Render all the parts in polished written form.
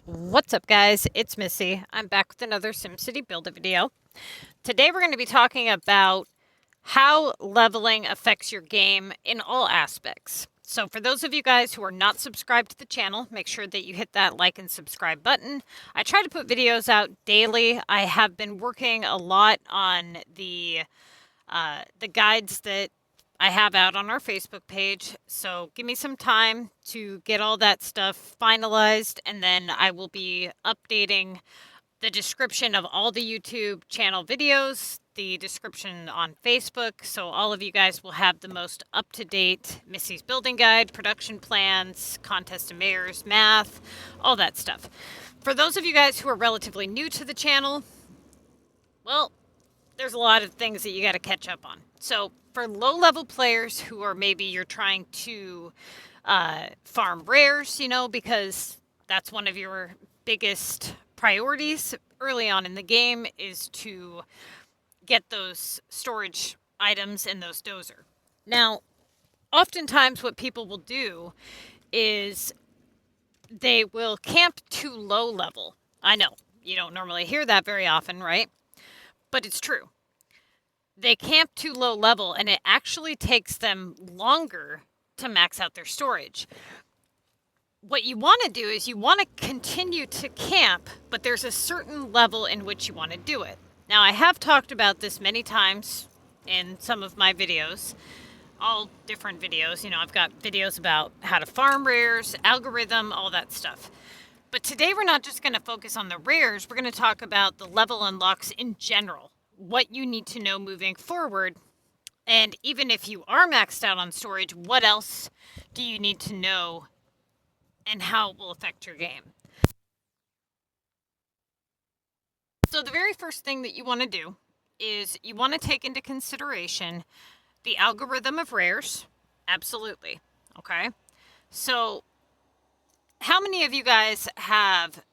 What's up, guys? It's Missy. I'm back with another SimCity Buildit video. Today we're going to be talking about how leveling affects your game in all aspects. So for those of you guys who are not subscribed to the channel, make sure that you hit that like and subscribe button. I try to put videos out daily. I have been working a lot on the guides that I have out on our Facebook page, so give me some time to get all that stuff finalized, and then I will be updating the description of all the YouTube channel videos, the description on Facebook, so all of you guys will have the most up-to-date Missy's Building Guide, production plans, contest of mayors, math, all that stuff. For those of you guys who are relatively new to the channel, well, there's a lot of things that you got to catch up on. So for low-level players who are maybe you're trying to farm rares, because that's one of your biggest priorities early on in the game is to get those storage items and those dozer. Now, oftentimes what people will do is they will camp too low level. I know, you don't normally hear that very often, right? But it's true. They camp too low level, and it actually takes them longer to max out their storage. What you want to do is you want to continue to camp, but there's a certain level in which you want to do it. Now, I have talked about this many times in some of my videos, all different videos. I've got videos about how to farm rares, algorithm, all that stuff. But today we're not just going to focus on the rares, we're going to talk about the level unlocks in general, what you need to know moving forward, and even if you are maxed out on storage, what else do you need to know and how it will affect your game. So the very first thing that you want to do is you want to take into consideration the algorithm of rares. Absolutely. Okay. So how many of you guys have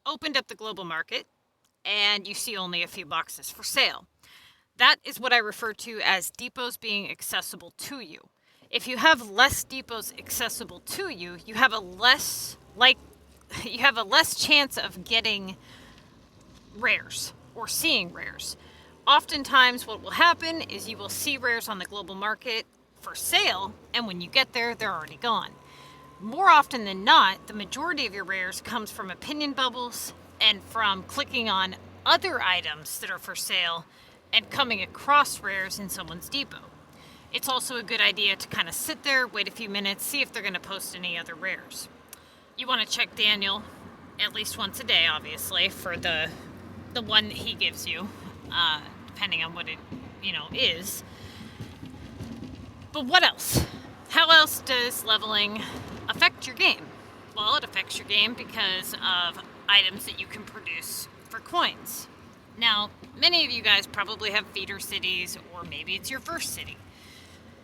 opened up the global market and you see only a few boxes for sale? That is what I refer to as depots being accessible to you. If you have less depots accessible to you, you have a less chance of getting rares or seeing rares. Oftentimes what will happen is you will see rares on the global market for sale, and when you get there, they're already gone. More often than not, the majority of your rares comes from opinion bubbles and from clicking on other items that are for sale and coming across rares in someone's depot. It's also a good idea to kind of sit there, wait a few minutes, see if they're going to post any other rares. You want to check Daniel at least once a day, obviously, for the one that he gives you, depending on what it is. But what else? How else does leveling affect your game? Well, it affects your game because of items that you can produce for coins. Now, many of you guys probably have feeder cities, or maybe it's your first city.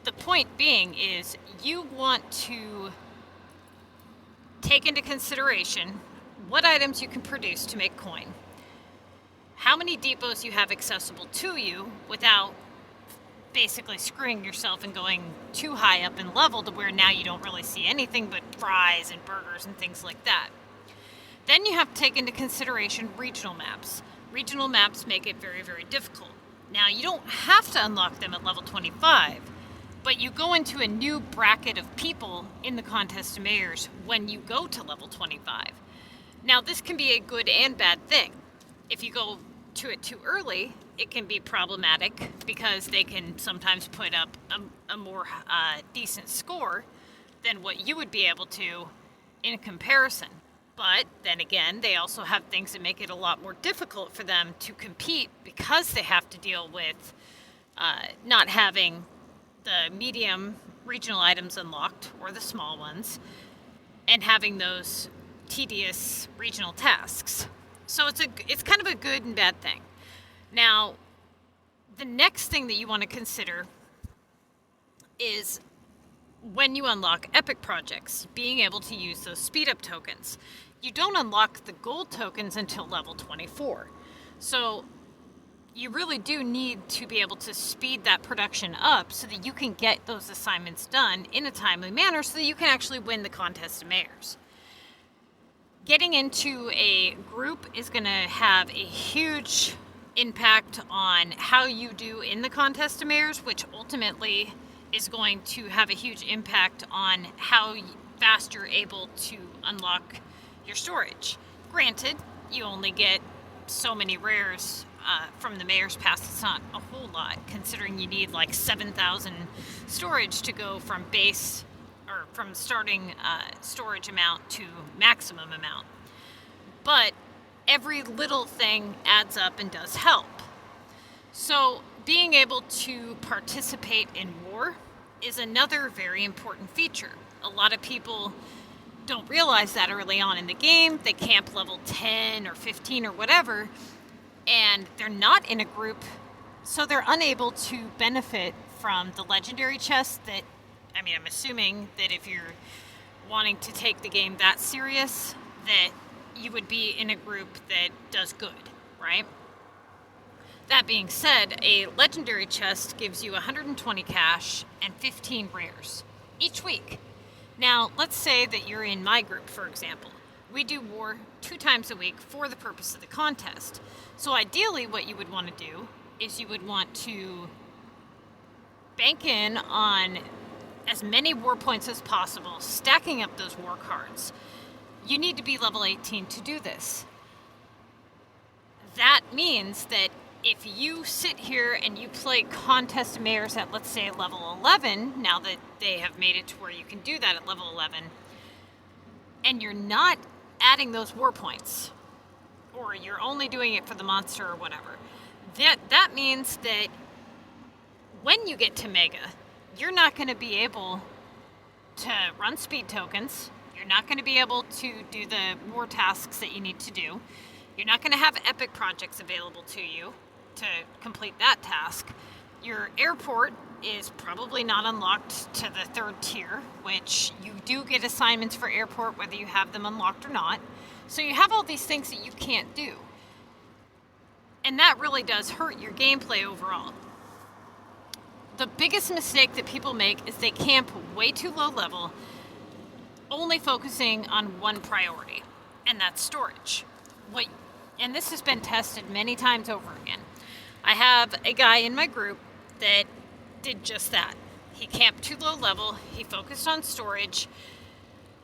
The point being is you want to take into consideration what items you can produce to make coin, how many depots you have accessible to you without basically screwing yourself and going too high up in level to where now you don't really see anything but fries and burgers and things like that. Then you have to take into consideration regional maps. Regional maps make it very, very difficult. Now, you don't have to unlock them at level 25, but you go into a new bracket of people in the contest of mayors when you go to level 25. Now, this can be a good and bad thing. If you go to it too early, it can be problematic because they can sometimes put up a more decent score than what you would be able to in comparison. But then again, they also have things that make it a lot more difficult for them to compete because they have to deal with not having the medium regional items unlocked, or the small ones, and having those tedious regional tasks. So it's kind of a good and bad thing. Now, the next thing that you want to consider is when you unlock epic projects, being able to use those speed up tokens. You don't unlock the gold tokens until level 24. So you really do need to be able to speed that production up so that you can get those assignments done in a timely manner so that you can actually win the contest of mayors. Getting into a group is going to have a huge impact on how you do in the contest of mares, which ultimately is going to have a huge impact on how fast you're able to unlock your storage. Granted, you only get so many rares from the mayor's pass. It's not a whole lot, considering you need like 7,000 storage to go from base or from starting storage amount to maximum amount. But every little thing adds up and does help. So being able to participate in war is another very important feature. A lot of people don't realize that early on in the game. They camp level 10 or 15 or whatever, and they're not in a group, so they're unable to benefit from the legendary chests that, I mean, I'm assuming that if you're wanting to take the game that serious, that you would be in a group that does good, right? That being said, a legendary chest gives you 120 cash and 15 rares each week. Now, let's say that you're in my group, for example. We do war 2 times a week for the purpose of the contest. So ideally, what you would want to do is you would want to bank in on as many war points as possible, stacking up those war cards. You need to be level 18 to do this. That means that if you sit here and you play contest mares at, let's say, level 11, now that they have made it to where you can do that at level 11, and you're not adding those war points, or you're only doing it for the monster or whatever, that means that when you get to Mega, you're not going to be able to run speed tokens. You're not going to be able to do the war tasks that you need to do. You're not going to have epic projects available to you to complete that task. Your airport is probably not unlocked to the 3rd tier, which you do get assignments for airport whether you have them unlocked or not. So you have all these things that you can't do. And that really does hurt your gameplay overall. The biggest mistake that people make is they camp way too low level, only focusing on one priority, and that's storage. And this has been tested many times over again. I have a guy in my group that did just that. He camped too low level, he focused on storage,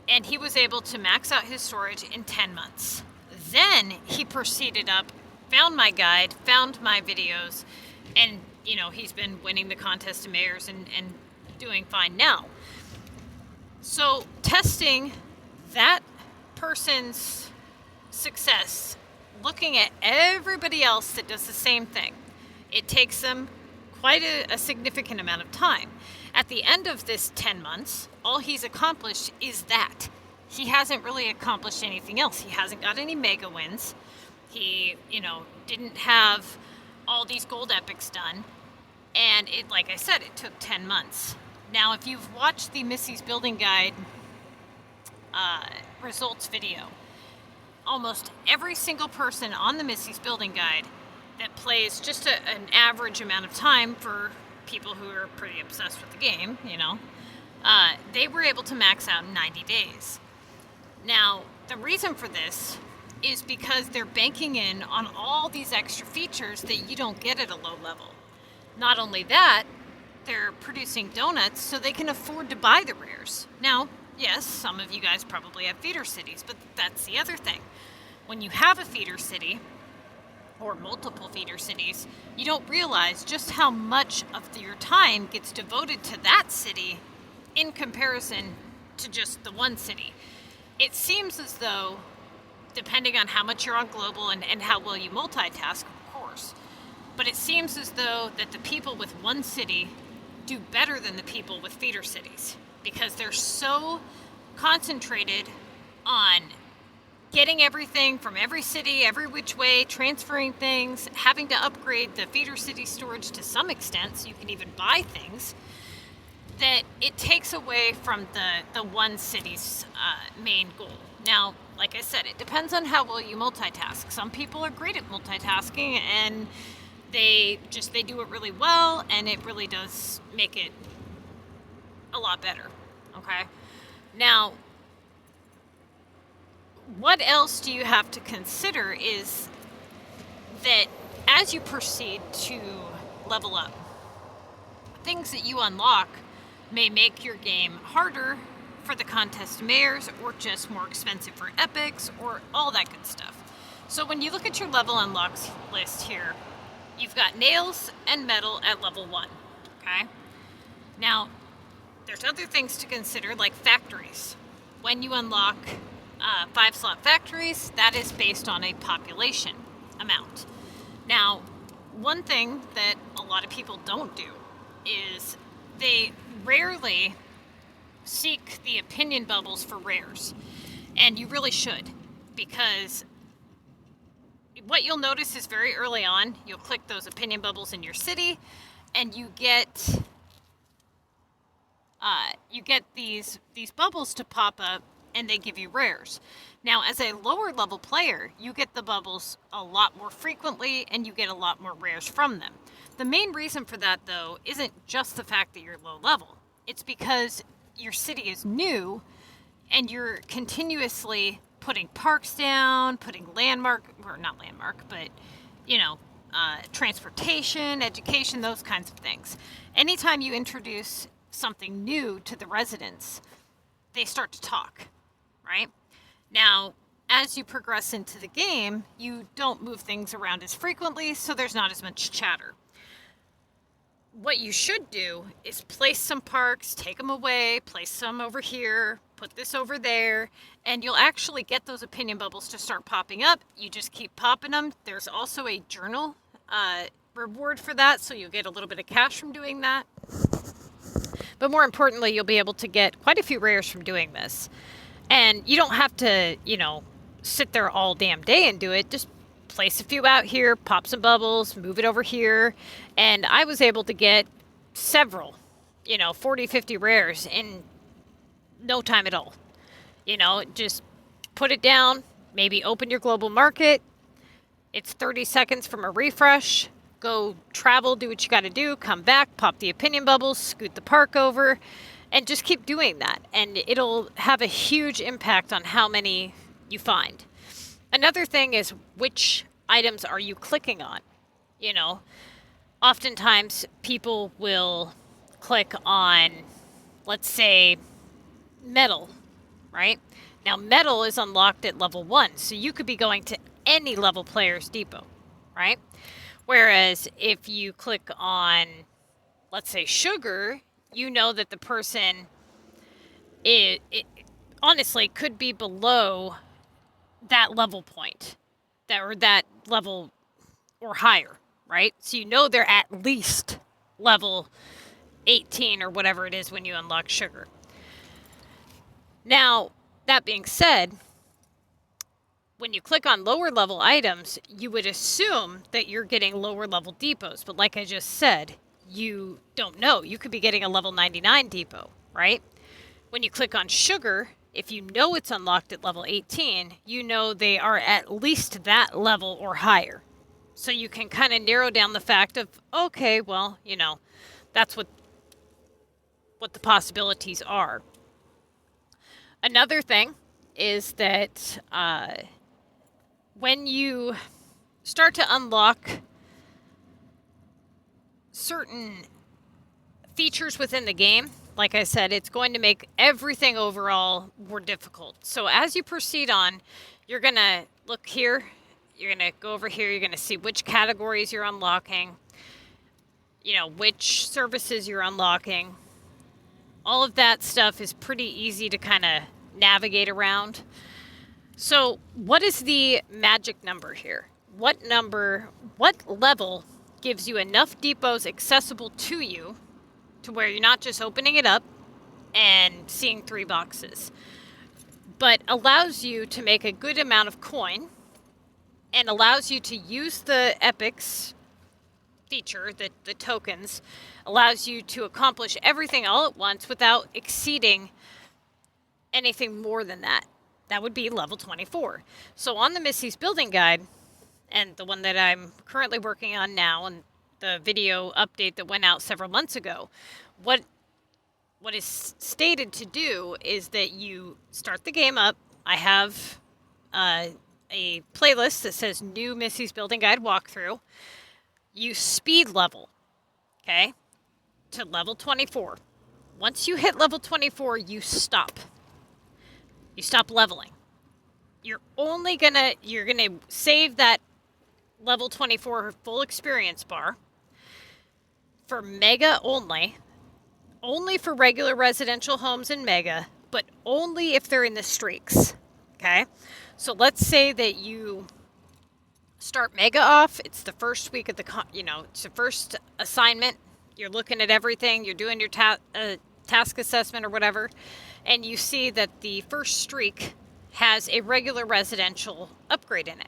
and he was able to max out his storage in 10 months. Then he proceeded up, found my guide, found my videos, and he's been winning the contest of mares and doing fine now. So testing that person's success, looking at everybody else that does the same thing, it takes them quite a significant amount of time. At the end of this 10 months, all he's accomplished is that. He hasn't really accomplished anything else. He hasn't got any mega wins. He, didn't have all these gold epics done. And like I said, it took 10 months. Now, if you've watched the Missy's Building Guide results video, almost every single person on the Missy's Building Guide that plays just an average amount of time for people who are pretty obsessed with the game, they were able to max out in 90 days. Now, the reason for this is because they're banking in on all these extra features that you don't get at a low level. Not only that, they're producing donuts so they can afford to buy the rares. Now, yes, some of you guys probably have feeder cities, but that's the other thing. When you have a feeder city, or multiple feeder cities, you don't realize just how much of your time gets devoted to that city in comparison to just the one city. It seems as though, depending on how much you're on global and how well you multitask, of course, but it seems as though that the people with one city do better than the people with feeder cities because they're so concentrated on getting everything from every city, every which way, transferring things, having to upgrade the feeder city storage to some extent so you can even buy things, that it takes away from the one city's main goal. Now, like I said, it depends on how well you multitask. Some people are great at multitasking and they do it really well, and it really does make it a lot better, okay? Now, what else do you have to consider is that as you proceed to level up, things that you unlock may make your game harder for the contest mayors, or just more expensive for epics, or all that good stuff. So when you look at your level unlocks list here, you've got nails and metal at level 1, okay? Now, there's other things to consider, like factories. When you unlock 5-slot factories, that is based on a population amount. Now, one thing that a lot of people don't do is they rarely seek the opinion bubbles for rares. And you really should, because what you'll notice is very early on, you'll click those opinion bubbles in your city, and you get these bubbles to pop up, and they give you rares. Now, as a lower level player, you get the bubbles a lot more frequently, and you get a lot more rares from them. The main reason for that, though, isn't just the fact that you're low level. It's because your city is new, and you're continuously putting parks down, putting transportation, education, those kinds of things. Anytime you introduce something new to the residents, they start to talk, right? Now, as you progress into the game, you don't move things around as frequently, so there's not as much chatter. What you should do is place some parks, take them away, place some over here, put this over there, and you'll actually get those opinion bubbles to start popping up. You just keep popping them. There's also a journal reward for that, so you'll get a little bit of cash from doing that. But more importantly, you'll be able to get quite a few rares from doing this. And you don't have to, sit there all damn day and do it. Just place a few out here, pop some bubbles, move it over here. And I was able to get several, 40, 50 rares in no time at all. Just put it down, maybe open your global market. It's 30 seconds from a refresh. Go travel, do what you got to do, come back, pop the opinion bubbles, scoot the park over, and just keep doing that. And it'll have a huge impact on how many you find. Another thing is, which items are you clicking on? Oftentimes people will click on, let's say, metal, right? Now, metal is unlocked at level 1, so you could be going to any level player's depot, right? Whereas if you click on, let's say, sugar, you know that the person, it honestly could be below that level point, that level or higher, right? So you know they're at least level 18 or whatever it is when you unlock sugar. Now, that being said, when you click on lower level items, you would assume that you're getting lower level depots. But like I just said, you don't know. You could be getting a level 99 depot, right? When you click on sugar, if you know it's unlocked at level 18, you know they are at least that level or higher. So you can kind of narrow down the fact of, okay, well, that's what the possibilities are. Another thing is that when you start to unlock certain features within the game, like I said, it's going to make everything overall more difficult. So as you proceed on, you're going to look here, you're going to go over here, you're going to see which categories you're unlocking, which services you're unlocking. All of that stuff is pretty easy to kind of navigate around. So what is the magic number here? What level gives you enough depots accessible to you to where you're not just opening it up and seeing 3 boxes, but allows you to make a good amount of coin and allows you to use the epics feature, the tokens, allows you to accomplish everything all at once without exceeding anything more than that. That would be level 24. So on the Missy's Building Guide, and the one that I'm currently working on now, and the video update that went out several months ago, what is stated to do is that you start the game up. I have a playlist that says New Missy's Building Guide Walkthrough. You speed level, okay, to level 24. Once you hit level 24, you stop. You stop leveling. You're gonna save that level 24 full experience bar for Mega only for regular residential homes in Mega, but only if they're in the streaks, okay? So let's say that you start Mega off, it's the first week of it's the first assignment, you're looking at everything, you're doing your task assessment or whatever, and you see that the first streak has a regular residential upgrade in it.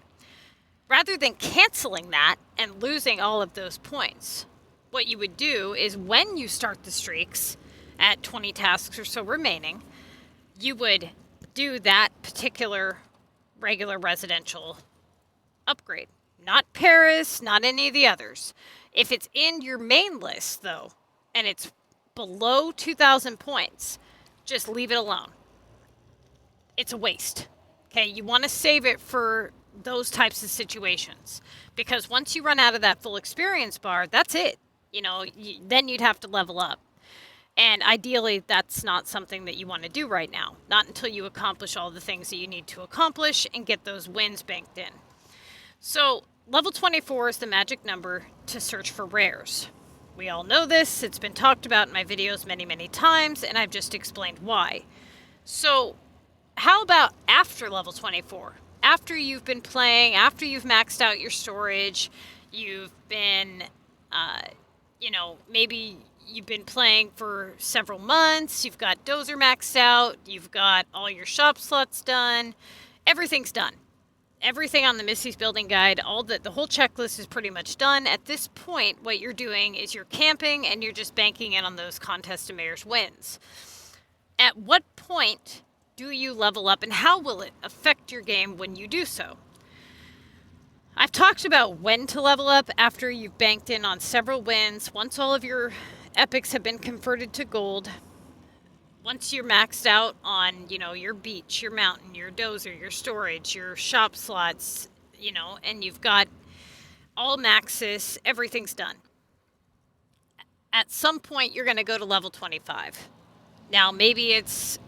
Rather than canceling that and losing all of those points, what you would do is when you start the streaks at 20 tasks or so remaining, you would do that particular regular residential upgrade. Not Paris, not any of the others. If it's in your main list, though, and it's below 2,000 points, just leave it alone. It's a waste. Okay, you want to save it for those types of situations, because once you run out of that full experience bar, that's it. Then you'd have to level up. And ideally, that's not something that you want to do right now. Not until you accomplish all the things that you need to accomplish and get those wins banked in. So level 24 is the magic number to search for rares. We all know this. It's been talked about in my videos many, many times, and I've just explained why. So how about after level 24? After you've been playing, after you've maxed out your storage, you've been, maybe you've been playing for several months, you've got Dozer maxed out, you've got all your shop slots done, everything's done. Everything on the Missy's Building Guide, the whole checklist is pretty much done. At this point, what you're doing is you're camping and you're just banking in on those Contest of Mayors wins. At what point do you level up, and how will it affect your game when you do so? I've talked about when to level up after you've banked in on several wins, once all of your epics have been converted to gold, once you're maxed out on, your beach, your mountain, your dozer, your storage, your shop slots, and you've got all maxes, everything's done. At some point, you're going to go to level 25. Now, maybe it's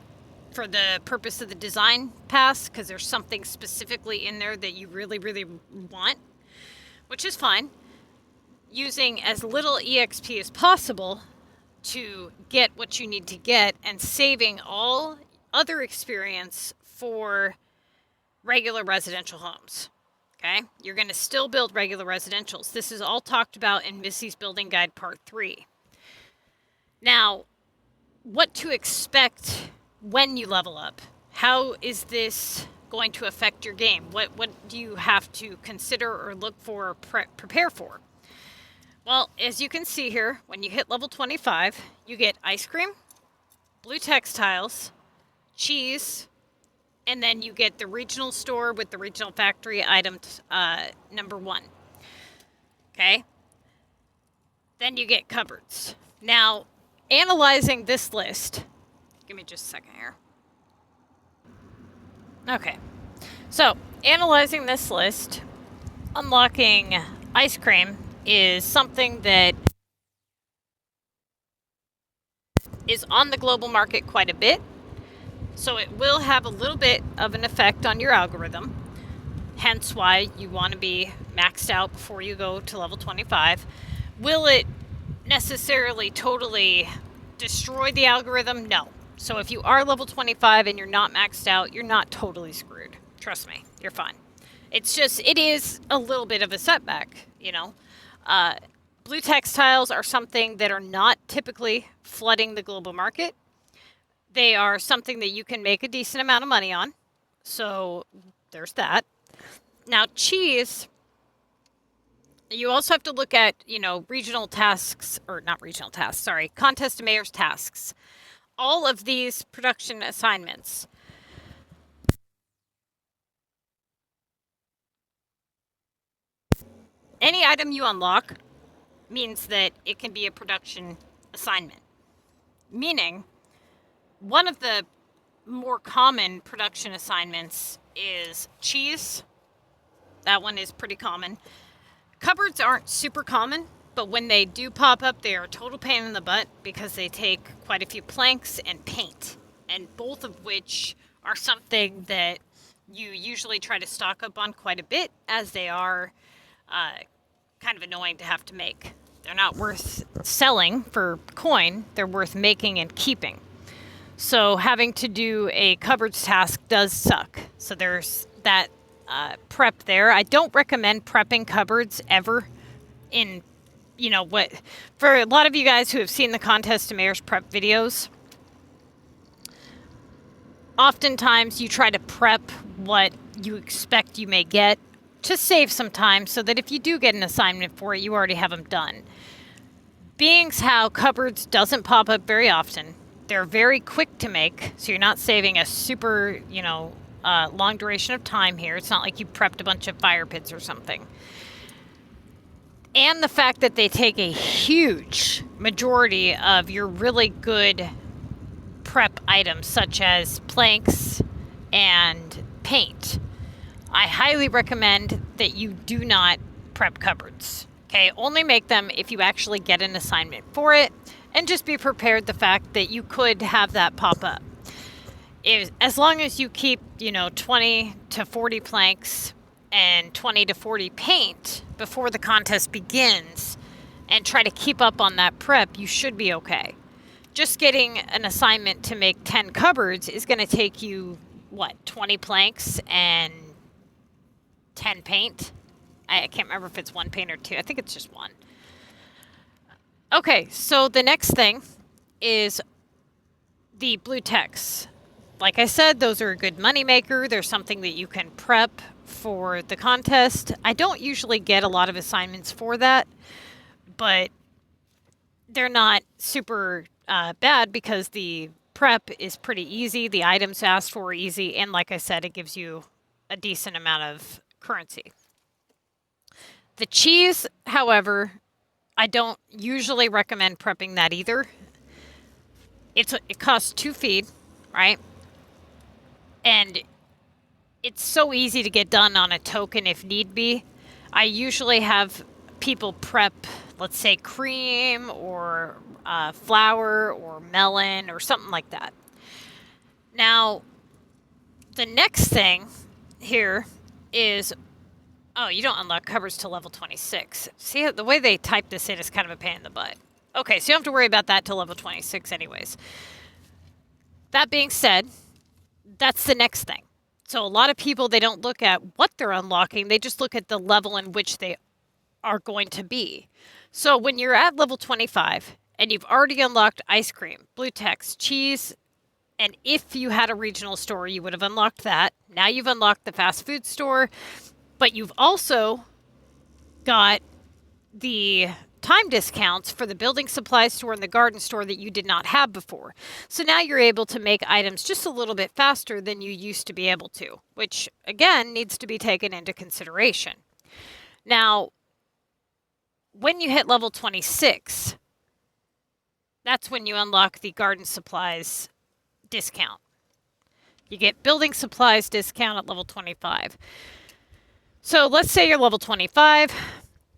for the purpose of the design pass, because there's something specifically in there that you really, really want, which is fine. Using as little EXP as possible to get what you need to get, and saving all other experience for regular residential homes. Okay? You're going to still build regular residentials. This is all talked about in Missy's Building Guide Part 3. Now, what to expect when you level up? How is this going to affect your game? What do you have to consider or look for or prepare for? Well, as you can see here, when you hit level 25, you get ice cream, blue textiles, cheese, and then you get the regional store with the regional factory item number 1. Okay? Then you get cupboards. Now, analyzing this list, give me just a second here. Okay. So, analyzing this list, unlocking ice cream is something that is on the global market quite a bit. So it will have a little bit of an effect on your algorithm. Hence why you want to be maxed out before you go to level 25. Will it necessarily totally destroy the algorithm? No. So if you are level 25 and you're not maxed out, you're not totally screwed. Trust me, you're fine. It is a little bit of a setback, Blue textiles are something that are not typically flooding the global market. They are something that you can make a decent amount of money on. So there's that. Now, cheese, you also have to look at, regional tasks, or not regional tasks, sorry, Contest of Mayors tasks. All of these production assignments. Any item you unlock means that it can be a production assignment. Meaning, one of the more common production assignments is cheese. That one is pretty common. Cupboards aren't super common, but when they do pop up, they are a total pain in the butt because they take quite a few planks and paint, and both of which are something that you usually try to stock up on quite a bit, as they are kind of annoying to have to make. They're not worth selling for coin, they're worth making and keeping. So having to do a cupboards task does suck. So there's that prep there. I don't recommend prepping cupboards ever in, what, for a lot of you guys who have seen the Contest to Mayor's prep videos, oftentimes you try to prep what you expect you may get to save some time so that if you do get an assignment for it, you already have them done. Being how cupboards doesn't pop up very often, they're very quick to make, so you're not saving a super, long duration of time here. It's not like you prepped a bunch of fire pits or something. And the fact that they take a huge majority of your really good prep items, such as planks and paint. I highly recommend that you do not prep cupboards. Okay, only make them if you actually get an assignment for it, and just be prepared the fact that you could have that pop up. As long as you keep, 20 to 40 planks and 20 to 40 paint before the contest begins and try to keep up on that prep, you should be okay. Just getting an assignment to make 10 cupboards is going to take you, 20 planks and 10 paint? I can't remember if it's 1 paint or 2. I think it's just 1. Okay, so the next thing is the blue text. Like I said, those are a good moneymaker. They're something that you can prep for the contest. I don't usually get a lot of assignments for that, but they're not super bad because the prep is pretty easy. The items asked for are easy, and like I said, it gives you a decent amount of currency. The cheese, however, I don't usually recommend prepping that either. It costs 2 feed, right? And it's so easy to get done on a token if need be. I usually have people prep, let's say, cream or flour or melon or something like that. Now, the next thing here is, you don't unlock cupboards till level 26. See, the way they type this in is kind of a pain in the butt. Okay, so you don't have to worry about that till level 26 anyways. That being said, that's the next thing. So a lot of people, they don't look at what they're unlocking. They just look at the level in which they are going to be. So when you're at level 25 and you've already unlocked ice cream, blue text, cheese, and if you had a regional store, you would have unlocked that. Now you've unlocked the fast food store, but you've also got the time discounts for the building supply store and the garden store that you did not have before. So now you're able to make items just a little bit faster than you used to be able to, which again needs to be taken into consideration. Now, when you hit level 26, that's when you unlock the garden supplies discount. You get building supplies discount at level 25. So let's say you're level 25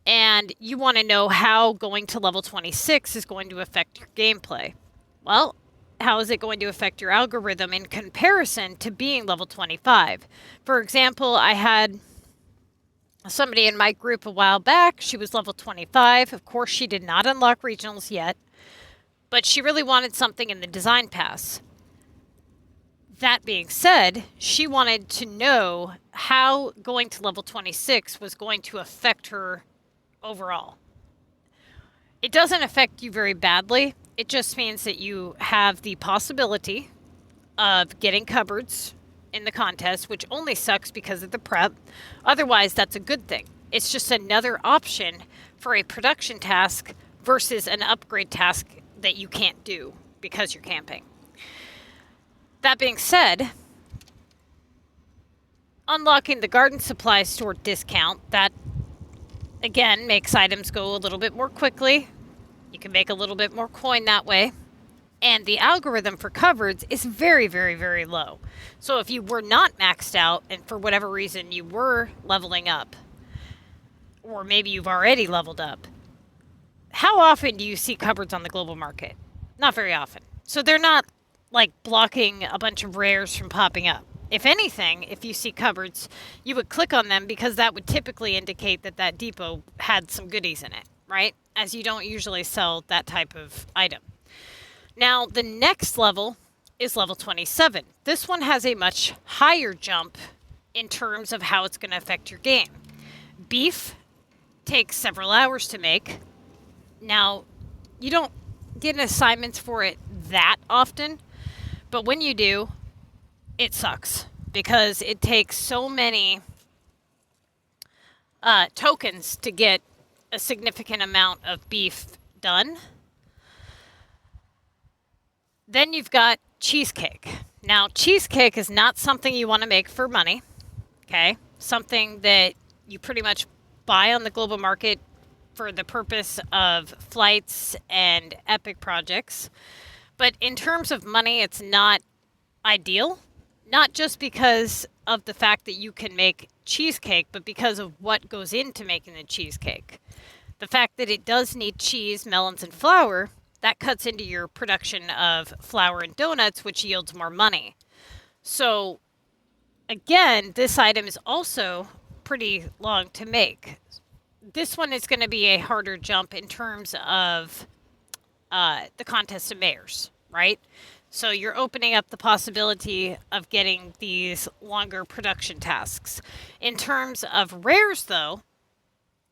and you want to know how going to level 26 is going to affect your gameplay. Well, how is it going to affect your algorithm in comparison to being level 25? For example, I had somebody in my group a while back. She was level 25. Of course, she did not unlock regionals yet, but she really wanted something in the design pass. That being said, she wanted to know how going to level 26 was going to affect her overall. It doesn't affect you very badly. It just means that you have the possibility of getting cupboards in the contest, which only sucks because of the prep. Otherwise, that's a good thing. It's just another option for a production task versus an upgrade task that you can't do because you're camping. That being said, unlocking the garden supply store discount, that again makes items go a little bit more quickly. You can make a little bit more coin that way. And the algorithm for cupboards is very, very, very low. So if you were not maxed out and for whatever reason you were leveling up, or maybe you've already leveled up, how often do you see cupboards on the global market? Not very often. So they're not like blocking a bunch of rares from popping up. If anything, if you see cupboards, you would click on them because that would typically indicate that that depot had some goodies in it, right? As you don't usually sell that type of item. Now, the next level is level 27. This one has a much higher jump in terms of how it's going to affect your game. Beef takes several hours to make. Now, you don't get assignments for it that often, but when you do, it sucks because it takes so many tokens to get a significant amount of beef done. Then you've got cheesecake. Now, cheesecake is not something you want to make for money, okay? Something that you pretty much buy on the global market for the purpose of flights and epic projects. But in terms of money, it's not ideal. Not just because of the fact that you can make cheesecake, but because of what goes into making the cheesecake. The fact that it does need cheese, melons, and flour, that cuts into your production of flour and donuts, which yields more money. So, again, this item is also pretty long to make. This one is going to be a harder jump in terms of the contest of mayors, right? So you're opening up the possibility of getting these longer production tasks. In terms of rares, though,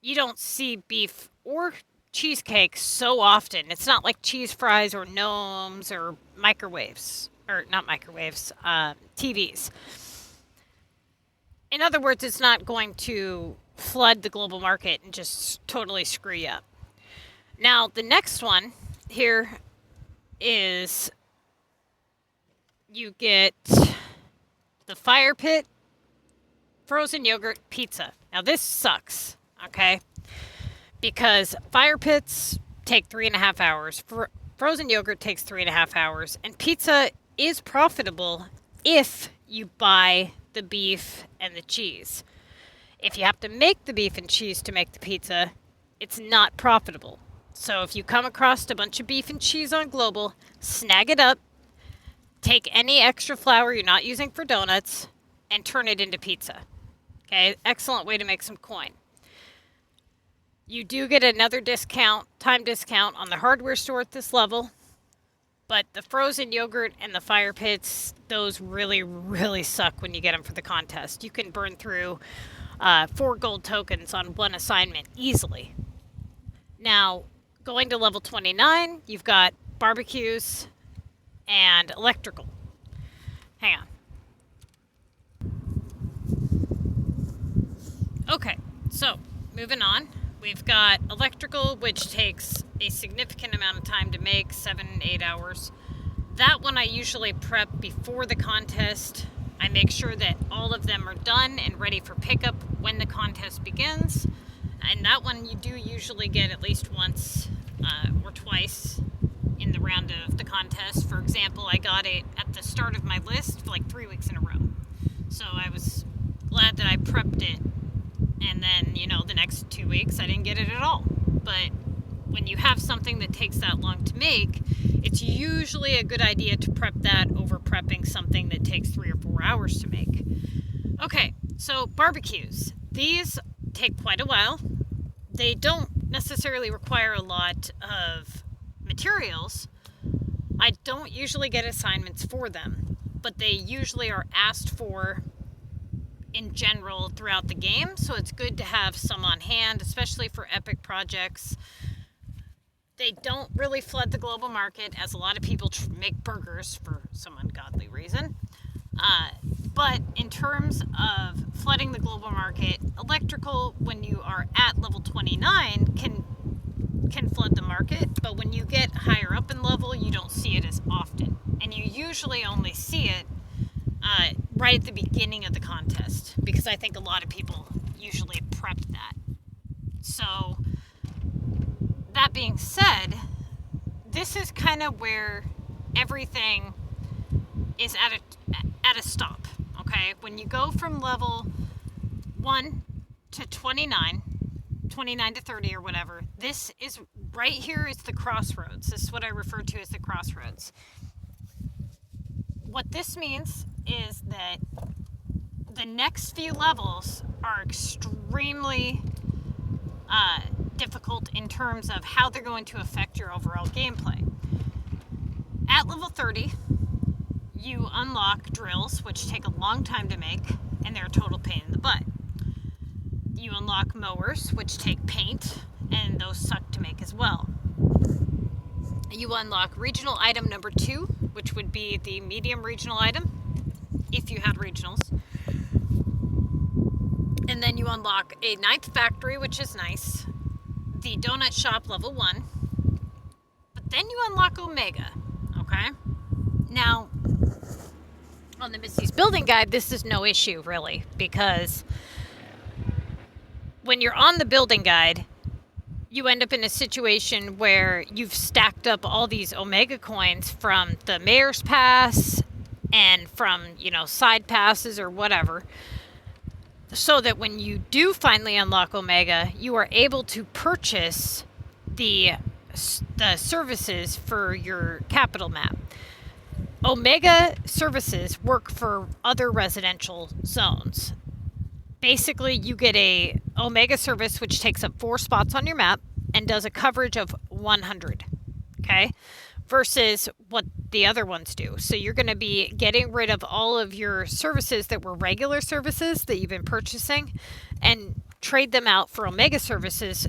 you don't see beef or cheesecake so often. It's not like cheese fries or gnomes or microwaves, or not microwaves, TVs. In other words, it's not going to flood the global market and just totally screw you up. Now, the next one here is you get the fire pit, frozen yogurt, pizza. Now, this sucks, okay? Because fire pits take 3.5 hours. Frozen yogurt takes 3.5 hours. And pizza is profitable if you buy the beef and the cheese. If you have to make the beef and cheese to make the pizza, it's not profitable. So if you come across a bunch of beef and cheese on global, snag it up, take any extra flour you're not using for donuts, and turn it into pizza. Okay, excellent way to make some coin. You do get another discount, time discount on the hardware store at this level, but the frozen yogurt and the fire pits, those really, really suck when you get them for the contest. You can burn through 4 gold tokens on one assignment easily. Now, going to level 29, you've got barbecues and electrical. Hang on. Okay, so moving on. We've got electrical, which takes a significant amount of time to make, 7-8 hours. That one I usually prep before the contest. I make sure that all of them are done and ready for pickup when the contest begins. And that one you do usually get at least once or twice in the round of the contest. For example, I got it at the start of my list for like 3 weeks in a row. So I was glad that I prepped it. And then, the next 2 weeks, I didn't get it at all. But when you have something that takes that long to make, it's usually a good idea to prep that over prepping something that takes 3 or 4 hours to make. Okay, so barbecues. These take quite a while. They don't necessarily require a lot of materials. I don't usually get assignments for them, but they usually are asked for in general throughout the game, so it's good to have some on hand, especially for epic projects. They don't really flood the global market, as a lot of people make burgers for some ungodly reason. But in terms of flooding the global market, electrical, when you are at level 29, can flood the market, but when you get higher up in level, you don't see it as often. And you usually only see it right at the beginning of the contest, because I think a lot of people usually prep that. So, that being said, this is kind of where everything is at a stop. Okay, when you go from level 1 to 29 to 30 or whatever, this is right here is the crossroads. This is what I refer to as the crossroads. What this means is that the next few levels are extremely difficult in terms of how they're going to affect your overall gameplay. At level 30, you unlock drills, which take a long time to make, and they're a total pain in the butt. You unlock mowers, which take paint, and those suck to make as well. You unlock regional item number 2, which would be the medium regional item, if you had regionals. And then you unlock a 9th factory, which is nice. The donut shop level 1. But then you unlock Omega, okay? Now, on the Missy's Building Guide, this is no issue, really, because when you're on the building guide, you end up in a situation where you've stacked up all these Omega coins from the Mayor's Pass and from, side passes or whatever, so that when you do finally unlock Omega, you are able to purchase the services for your capital map. Omega services work for other residential zones. Basically, you get a Omega service which takes up 4 spots on your map and does a coverage of 100, okay? Versus what the other ones do. So you're going to be getting rid of all of your services that were regular services that you've been purchasing and trade them out for Omega services.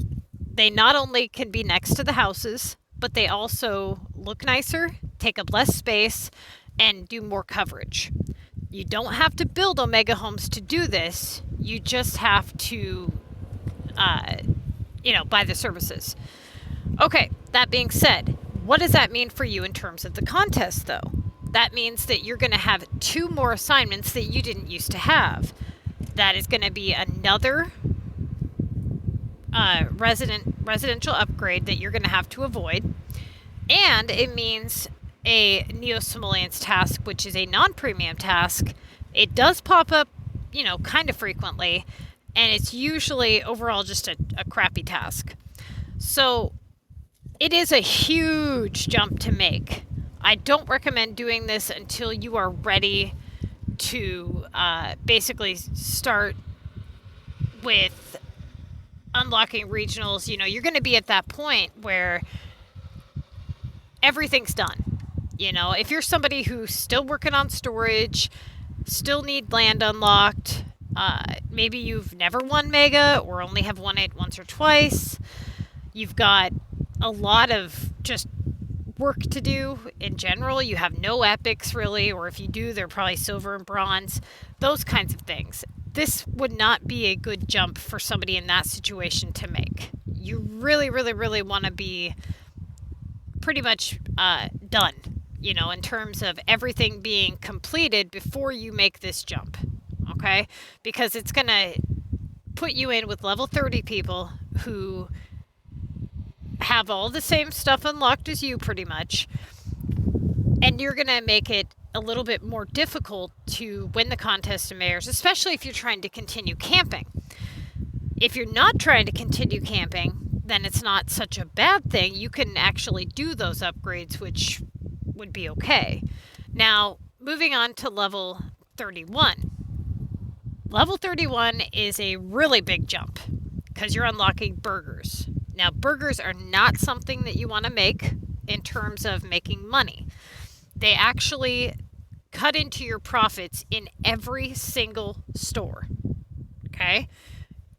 They not only can be next to the houses, but they also look nicer, take up less space, and do more coverage. You don't have to build Omega homes to do this. You just have to, buy the services. Okay, that being said, what does that mean for you in terms of the contest, though? That means that you're going to have 2 more assignments that you didn't used to have. That is going to be another residential upgrade that you're going to have to avoid. And it means a Neo-Simoleons task, which is a non-premium task. It does pop up, kind of frequently, and it's usually overall just a crappy task. So it is a huge jump to make. I don't recommend doing this until you are ready to basically start with unlocking regionals. You're going to be at that point where everything's done. If you're somebody who's still working on storage, still need land unlocked, maybe you've never won Mega or only have won it once or twice, you've got a lot of just work to do in general. You have no epics really, or if you do, they're probably silver and bronze, those kinds of things. This would not be a good jump for somebody in that situation to make. You really, really, really want to be pretty much done, in terms of everything being completed before you make this jump, okay? Because it's going to put you in with level 30 people who have all the same stuff unlocked as you pretty much, and you're going to make it a little bit more difficult to win the contest of mayors, especially if you're trying to continue camping. If you're not trying to continue camping, then it's not such a bad thing. You can actually do those upgrades, which would be okay. Now, moving on to level 31. Level 31 is a really big jump because you're unlocking burgers. Now, burgers are not something that you want to make in terms of making money. They actually cut into your profits in every single store, okay?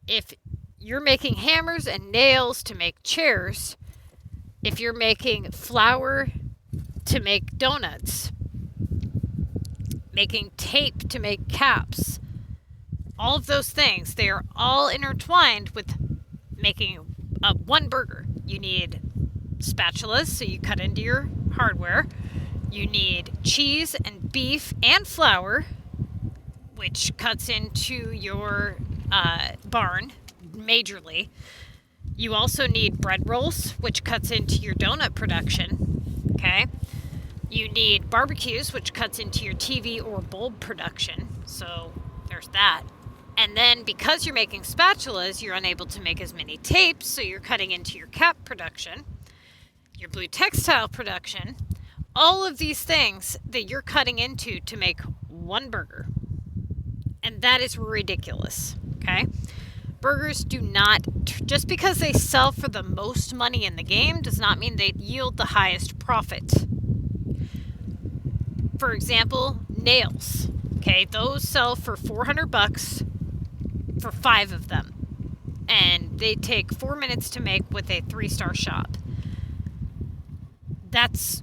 If you're making hammers and nails to make chairs, if you're making flour to make donuts, making tape to make caps, all of those things, they are all intertwined with making one burger. You need spatulas, so you cut into your hardware. You need cheese and beef and flour, which cuts into your barn majorly. You also need bread rolls, which cuts into your donut production. Okay. You need barbecues, which cuts into your TV or bulb production. So there's that. And then because you're making spatulas, you're unable to make as many tapes, so you're cutting into your cap production, your blue textile production, all of these things that you're cutting into to make one burger. And that is ridiculous, okay? Burgers do not, just because they sell for the most money in the game does not mean they yield the highest profit. For example, nails, okay? Those sell for $400 for 5 of them. And they take 4 minutes to make with a 3-star shop. That's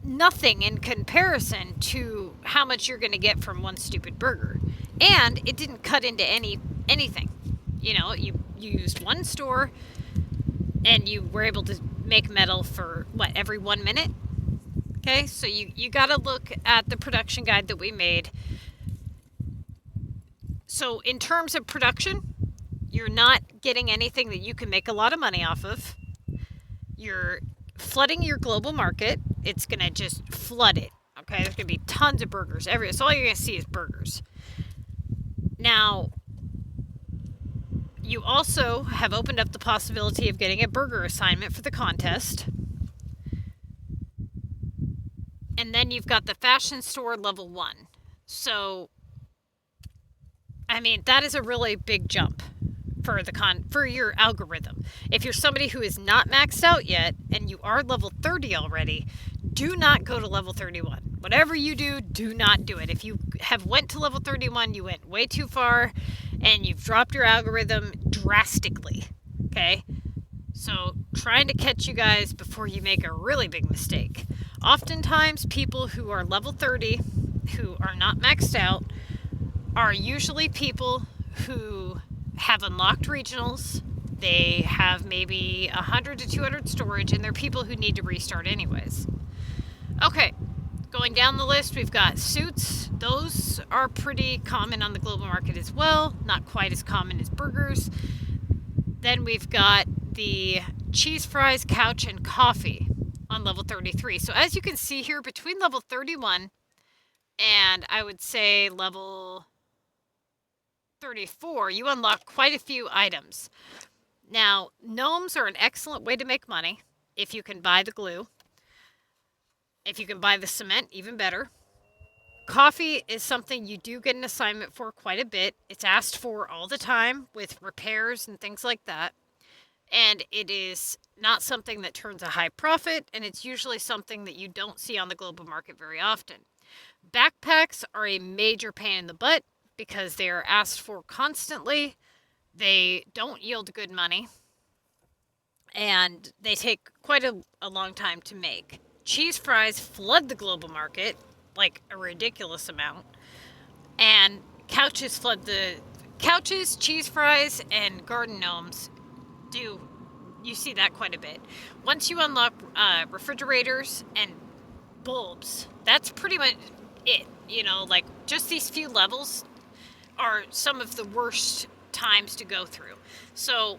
nothing in comparison to how much you're going to get from one stupid burger. And it didn't cut into anything. You know, you used one store and you were able to make metal for, every 1 minute? Okay, so you got to look at the production guide that we made. So in terms of production, you're not getting anything that you can make a lot of money off of. You're flooding your global market. It's going to just flood it. Okay, there's going to be tons of burgers everywhere. So all you're going to see is burgers. Now, you also have opened up the possibility of getting a burger assignment for the contest. And then you've got the fashion store level 1. So, I mean, that is a really big jump for your algorithm. If you're somebody who is not maxed out yet and you are level 30 already, do not go to level 31. Whatever you do, do not do it. If you have went to level 31, you went way too far and you've dropped your algorithm drastically. Okay? So, trying to catch you guys before you make a really big mistake. Oftentimes, people who are level 30, who are not maxed out, are usually people who have unlocked regionals. They have maybe 100 to 200 storage, and they're people who need to restart anyways. Okay, going down the list, we've got suits. Those are pretty common on the global market as well, not quite as common as burgers. Then we've got the cheese fries, couch, and coffee on level 33. So as you can see here, between level 31 and I would say level 34, you unlock quite a few items. Now, gnomes are an excellent way to make money if you can buy the glue. If you can buy the cement, even better. Coffee is something you do get an assignment for quite a bit. It's asked for all the time with repairs and things like that. And it is not something that turns a high profit, and it's usually something that you don't see on the global market very often. Backpacks are a major pain in the butt because they are asked for constantly. They don't yield good money, and they take quite a long time to make. Cheese fries flood the global market like a ridiculous amount, and couches flood the couches, cheese fries, and garden gnomes. You see that quite a bit. Once you unlock refrigerators and bulbs, that's pretty much it. You know, like just these few levels are some of the worst times to go through. So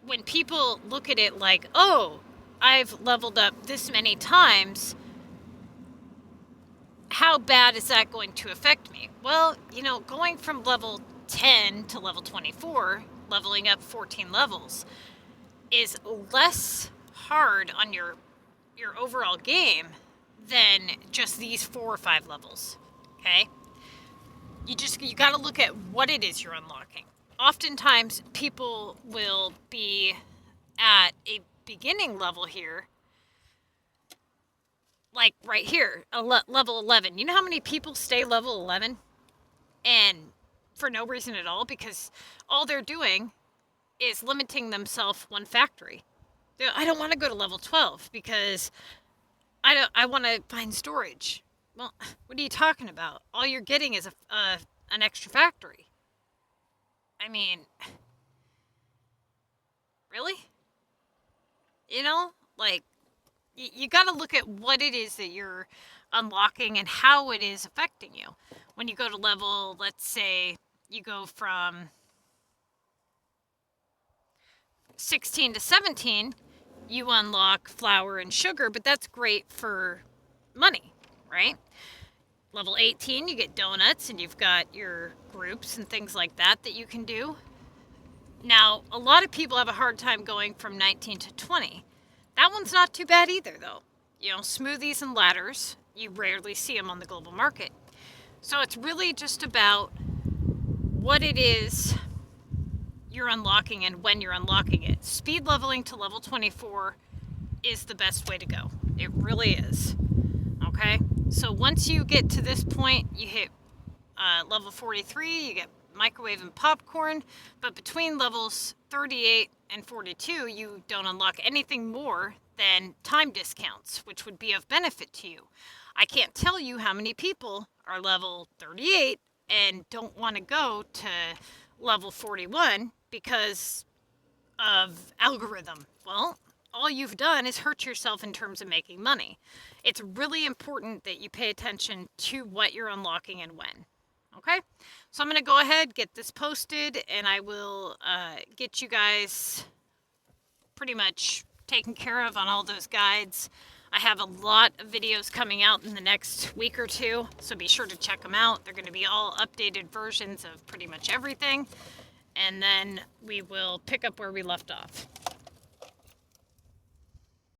when people look at it like, oh, I've leveled up this many times, how bad is that going to affect me? Well, you know, going from level 10 to level 24, leveling up 14 levels, is less hard on your overall game than just these 4 or 5 levels. Okay? You got to look at what it is you're unlocking. Oftentimes, people will be at a beginning level here, like right here, level 11. You know how many people stay level 11? And for no reason at all, because all they're doing is limiting themselves one factory. I don't want to go to level 12 because I want to find storage. Well, what are you talking about? All you're getting is an extra factory. I mean, really? You know, like, you got to look at what it is that you're unlocking and how it is affecting you. When you go to level, let's say you go from 16 to 17, you unlock flour and sugar, but that's great for money, right? Level 18, you get donuts, and you've got your groups and things like that that you can do. Now, a lot of people have a hard time going from 19 to 20. That one's not too bad either, though. You know, smoothies and ladders, you rarely see them on the global market. So it's really just about what it is you're unlocking and when you're unlocking it. Speed leveling to level 24 is the best way to go. It really is. Okay? So once you get to this point, you hit level 43, you get microwave and popcorn, but between levels 38 and 42, you don't unlock anything more than time discounts, which would be of benefit to you. I can't tell you how many people are level 38 and don't want to go to level 41 because of algorithm. Well, all you've done is hurt yourself in terms of making money. It's really important that you pay attention to what you're unlocking and when. Okay, so I'm going to go ahead, get this posted, and I will get you guys pretty much taken care of on all those guides. I have a lot of videos coming out in the next week or two, so be sure to check them out. They're going to be all updated versions of pretty much everything, and then we will pick up where we left off.